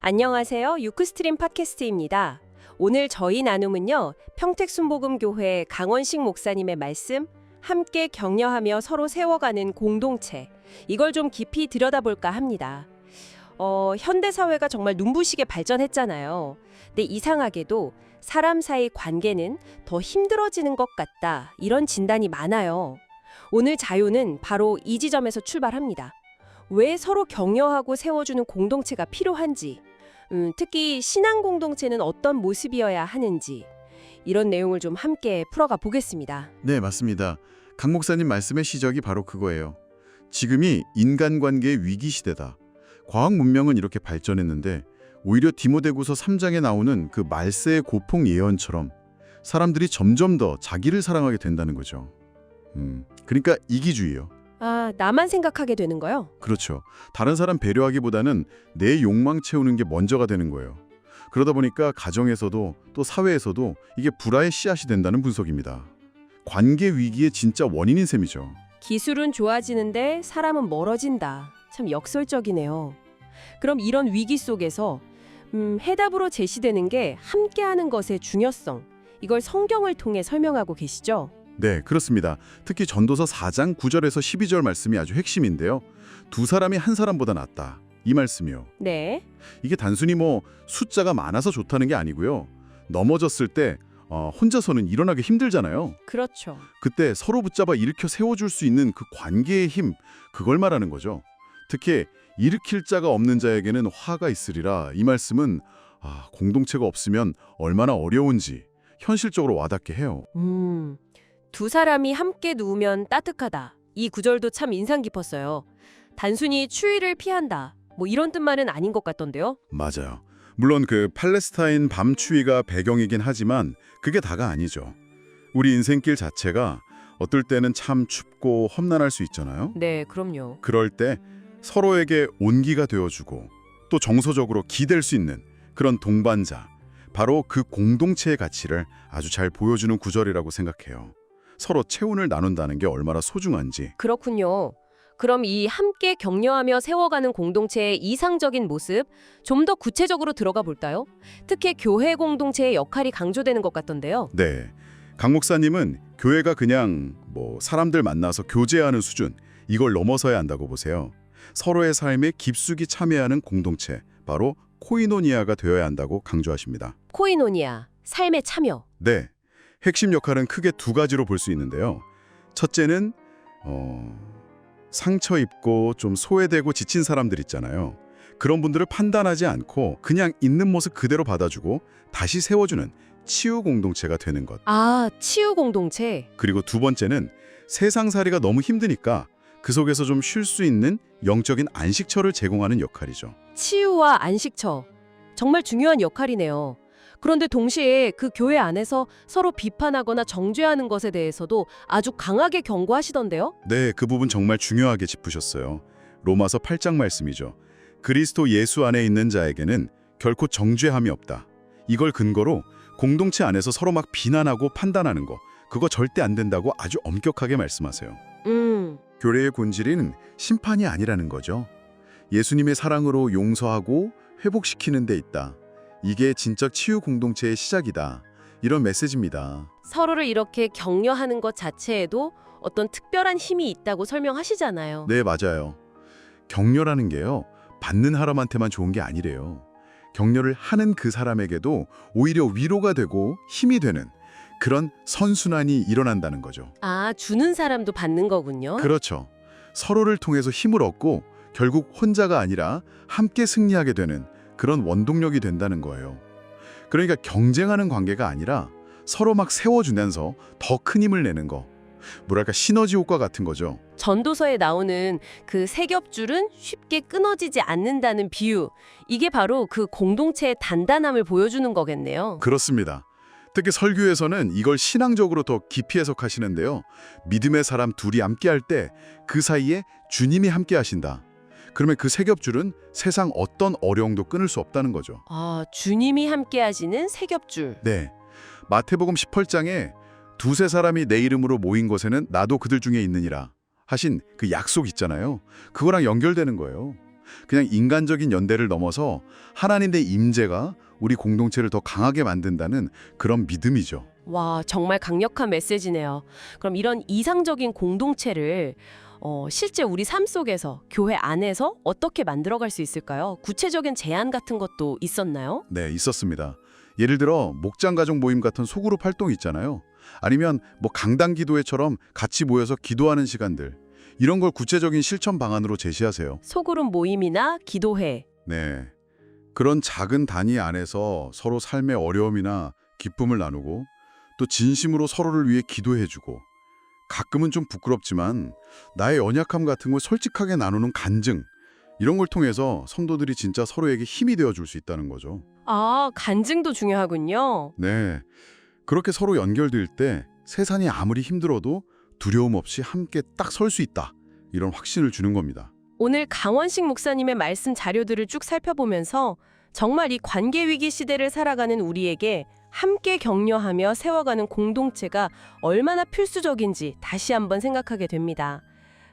안녕하세요. 유크스트림 팟캐스트입니다. 오늘 저희 나눔은요. 평택순복음교회 강원식 목사님의 말씀, 함께 격려하며 서로 세워가는 공동체, 이걸 좀 깊이 들여다볼까 합니다. 현대사회가 정말 눈부시게 발전했잖아요. 근데 이상하게도 사람 사이 관계는 더 힘들어지는 것 같다, 이런 진단이 많아요. 오늘 자유는 바로 이 지점에서 출발합니다. 왜 서로 격려하고 세워주는 공동체가 필요한지, 특히 신앙 공동체는 어떤 모습이어야 하는지, 이런 내용을 좀 함께 풀어가 보겠습니다. 네, 맞습니다. 강 목사님 말씀의 시작이 바로 그거예요. 지금이 인간관계의 위기 시대다. 과학 문명은 이렇게 발전했는데 오히려 디모데후서 3장에 나오는 그 말세의 고풍 예언처럼 사람들이 점점 더 자기를 사랑하게 된다는 거죠. 그러니까 이기주의요. 아, 나만 생각하게 되는 거요? 그렇죠. 다른 사람 배려하기보다는 내 욕망 채우는 게 먼저가 되는 거예요. 그러다 보니까 가정에서도 또 사회에서도 이게 불화의 씨앗이 된다는 분석입니다. 관계 위기의 진짜 원인인 셈이죠. 기술은 좋아지는데 사람은 멀어진다. 참 역설적이네요. 그럼 이런 위기 속에서 해답으로 제시되는 게 함께하는 것의 중요성, 이걸 성경을 통해 설명하고 계시죠? 네, 그렇습니다. 특히 전도서 4장 9절에서 12절 말씀이 아주 핵심인데요. 두 사람이 한 사람보다 낫다. 이 말씀이요. 네. 이게 단순히 숫자가 많아서 좋다는 게 아니고요. 넘어졌을 때 혼자서는 일어나기 힘들잖아요. 그렇죠. 그때 서로 붙잡아 일으켜 세워줄 수 있는 그 관계의 힘, 그걸 말하는 거죠. 특히 일으킬 자가 없는 자에게는 화가 있으리라. 이 말씀은 공동체가 없으면 얼마나 어려운지 현실적으로 와닿게 해요. 두 사람이 함께 누우면 따뜻하다. 이 구절도 참 인상 깊었어요. 단순히 추위를 피한다, 이런 뜻만은 아닌 것 같던데요. 맞아요. 물론 그 팔레스타인 밤 추위가 배경이긴 하지만 그게 다가 아니죠. 우리 인생길 자체가 어떨 때는 참 춥고 험난할 수 있잖아요. 네, 그럼요. 그럴 때 서로에게 온기가 되어주고 또 정서적으로 기댈 수 있는 그런 동반자, 바로 그 공동체의 가치를 아주 잘 보여주는 구절이라고 생각해요. 서로 체온을 나눈다는 게 얼마나 소중한지. 그렇군요. 그럼 이 함께 격려하며 세워가는 공동체의 이상적인 모습, 좀 더 구체적으로 들어가 볼까요? 특히 교회 공동체의 역할이 강조되는 것 같던데요. 네, 강 목사님은 교회가 그냥 사람들 만나서 교제하는 수준, 이걸 넘어서야 한다고 보세요. 서로의 삶에 깊숙이 참여하는 공동체, 바로 코이노니아가 되어야 한다고 강조하십니다. 코이노니아, 삶의 참여. 네, 핵심 역할은 크게 두 가지로 볼 수 있는데요. 첫째는 상처 입고 좀 소외되고 지친 사람들 있잖아요. 그런 분들을 판단하지 않고 그냥 있는 모습 그대로 받아주고 다시 세워주는 치유 공동체가 되는 것. 아, 치유 공동체. 그리고 두 번째는 세상살이가 너무 힘드니까 그 속에서 좀 쉴 수 있는 영적인 안식처를 제공하는 역할이죠. 치유와 안식처. 정말 중요한 역할이네요. 그런데 동시에 그 교회 안에서 서로 비판하거나 정죄하는 것에 대해서도 아주 강하게 경고하시던데요? 네, 그 부분 정말 중요하게 짚으셨어요. 로마서 8장 말씀이죠. 그리스도 예수 안에 있는 자에게는 결코 정죄함이 없다. 이걸 근거로 공동체 안에서 서로 막 비난하고 판단하는 거, 그거 절대 안 된다고 아주 엄격하게 말씀하세요. 교회의 본질은 심판이 아니라는 거죠. 예수님의 사랑으로 용서하고 회복시키는 데 있다. 이게 진짜 치유 공동체의 시작이다. 이런 메시지입니다. 서로를 이렇게 격려하는 것 자체에도 어떤 특별한 힘이 있다고 설명하시잖아요. 네, 맞아요. 격려라는 게요, 받는 사람한테만 좋은 게 아니래요. 격려를 하는 그 사람에게도 오히려 위로가 되고 힘이 되는 그런 선순환이 일어난다는 거죠. 아, 주는 사람도 받는 거군요. 그렇죠. 서로를 통해서 힘을 얻고 결국 혼자가 아니라 함께 승리하게 되는 그런 원동력이 된다는 거예요. 그러니까 경쟁하는 관계가 아니라 서로 막 세워주면서 더 큰 힘을 내는 거. 뭐랄까 시너지 효과 같은 거죠. 전도서에 나오는 그 세겹줄은 쉽게 끊어지지 않는다는 비유. 이게 바로 그 공동체의 단단함을 보여주는 거겠네요. 그렇습니다. 특히 설교에서는 이걸 신앙적으로 더 깊이 해석하시는데요. 믿음의 사람 둘이 함께할 때 그 사이에 주님이 함께 하신다. 그러면 그 세 겹줄은 세상 어떤 어려움도 끊을 수 없다는 거죠. 아, 주님이 함께 하시는 세 겹줄. 네. 마태복음 18장에 두세 사람이 내 이름으로 모인 곳에는 나도 그들 중에 있느니라 하신 그 약속 있잖아요. 그거랑 연결되는 거예요. 그냥 인간적인 연대를 넘어서 하나님의 임재가 우리 공동체를 더 강하게 만든다는 그런 믿음이죠. 와, 정말 강력한 메시지네요. 그럼 이런 이상적인 공동체를 실제 우리 삶 속에서, 교회 안에서 어떻게 만들어갈 수 있을까요? 구체적인 제안 같은 것도 있었나요? 네, 있었습니다. 예를 들어 목장 가족 모임 같은 소그룹 활동 있잖아요. 아니면 뭐 강당 기도회처럼 같이 모여서 기도하는 시간들. 이런 걸 구체적인 실천 방안으로 제시하세요. 소그룹 모임이나 기도회. 네. 그런 작은 단위 안에서 서로 삶의 어려움이나 기쁨을 나누고 또 진심으로 서로를 위해 기도해주고 가끔은 좀 부끄럽지만 나의 연약함 같은 걸 솔직하게 나누는 간증 이런 걸 통해서 성도들이 진짜 서로에게 힘이 되어줄 수 있다는 거죠. 아, 간증도 중요하군요. 네. 그렇게 서로 연결될 때 세상이 아무리 힘들어도 두려움 없이 함께 딱 설 수 있다. 이런 확신을 주는 겁니다. 오늘 강원식 목사님의 말씀 자료들을 쭉 살펴보면서 정말 이 관계 위기 시대를 살아가는 우리에게 함께 격려하며 세워가는 공동체가 얼마나 필수적인지 다시 한번 생각하게 됩니다.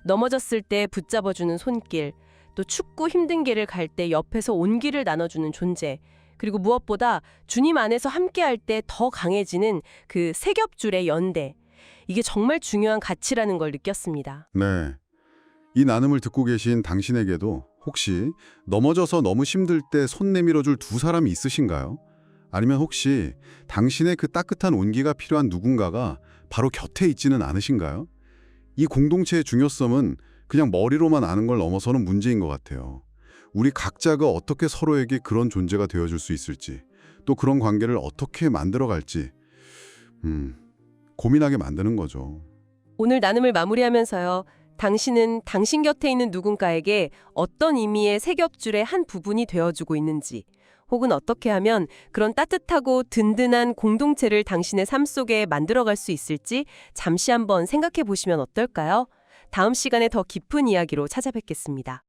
넘어졌을 때 붙잡아주는 손길, 또 춥고 힘든 길을 갈 때 옆에서 온기를 나눠주는 존재, 그리고 무엇보다 주님 안에서 함께할 때 더 강해지는 그 세 겹줄의 연대. 이게 정말 중요한 가치라는 걸 느꼈습니다. 네. 이 나눔을 듣고 계신 당신에게도 혹시 넘어져서 너무 힘들 때 손 내밀어줄 두 사람이 있으신가요? 아니면 혹시 당신의 그 따뜻한 온기가 필요한 누군가가 바로 곁에 있지는 않으신가요? 이 공동체의 중요성은 그냥 머리로만 아는 걸 넘어서는 문제인 것 같아요. 우리 각자가 어떻게 서로에게 그런 존재가 되어줄 수 있을지, 또 그런 관계를 어떻게 만들어갈지 고민하게 만드는 거죠. 오늘 나눔을 마무리하면서요. 당신은 당신 곁에 있는 누군가에게 어떤 의미의 세 겹줄의 한 부분이 되어주고 있는지, 혹은 어떻게 하면 그런 따뜻하고 든든한 공동체를 당신의 삶 속에 만들어갈 수 있을지 잠시 한번 생각해 보시면 어떨까요? 다음 시간에 더 깊은 이야기로 찾아뵙겠습니다.